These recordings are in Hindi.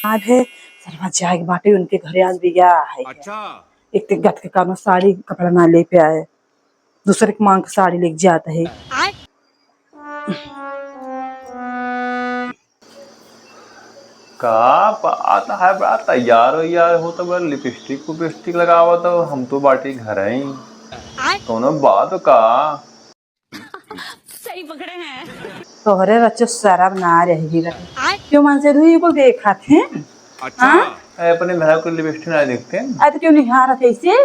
आज है सरवा जाएगी बाटे उनके घरे आज बिया है। अच्छा एक ते गत के कानो साड़ी कपड़ा ना ले पे आए दूसरे के मांग के साड़ी लेके जाता है। का आता है बड़ा तैयार हो यार हो तो बड़ा लिपस्टिक लगावा तो हम तो बाटी घर ही कोनो बात का सही पकड़े हैं तोहरे बच्चों शर्म ना रहेगी क्यों मन से रुई को देखा थे। अच्छा अपने मेरा को लिपस्टिक ना देखते अरे तो क्यों निहारा थे इसे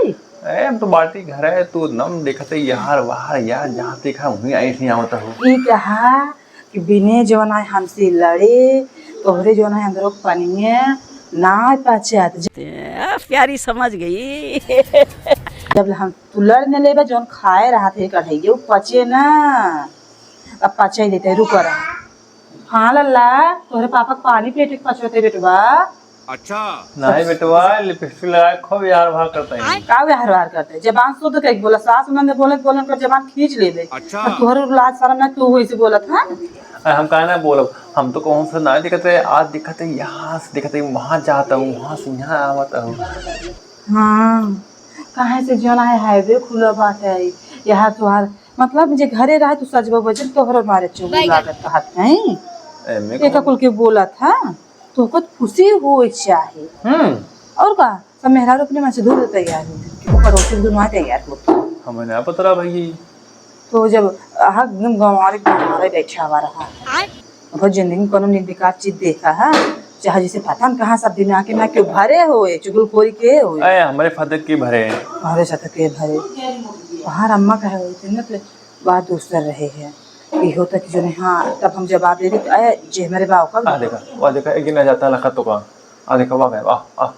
हम तो बाटी घर है तू नम देखते यार वाह यार जहाँ देखा वहीं ऐसे आवता हो ये कहा कि बिने जो ना हमसे लड़े तोहरे जो ना अंदर पानी है ना पचात प्यारी समझ गई जब हम तू लड़ने ले जोन खाए रहा थे कढ़ाई वो पचे ना अब पचे लेते रुक रहा। हाँ लल्ला तोहरे पापा पानी पेटे पचोते बेटवा। अच्छा नहीं बेटवा लिपस्टिक लगा खूब यार भाग करता है का व्यवहार करते जबान शुद्ध कह बोला सास नंद बोले बोलन कर जबान खींच ले दे। अच्छा तोहरे लाज शर्म ना तू वैसे बोलत हां हम कहा ना बोलो हम तो कौन सा ना दिखते आज दिखते यहाँ से दिखते वहाँ जाता हूँ वहाँ से यहाँ आवता हूँ। हाँ कहाँ से जो ना है हाईवे खुला बात है यहाँ तुहार मतलब जे घरे रहे तो सजबो बजन तोहरे मारे चुगल लागत कहत नहीं एक कुल के बोला था तो को खुशी हो चाहे और का सब मेहरारू अपने मन से दूर तैयार हो पड़ोसी दुनिया तैयार हो हमें नहीं पता रहा भाई तो जब एकदम गंवारे बैठा हुआ रहा बहुत जिंदगी को निर्विकार चीज देखा है चाहे जिसे पता न कहाँ सब दिन आके ना क्यों भरे होए चुगलखोरी के होए हमारे फादर के भरे हमारे साथ के भरे बाहर अम्मा कहे हुए थे ना तो बात दूसर रहे हैं ये होता कि जो नहीं हाँ तब हम जवाब दे रहे जे हमारे बाप का देखा एक दिन आ जाता है लखत तो का देखा वाह वाह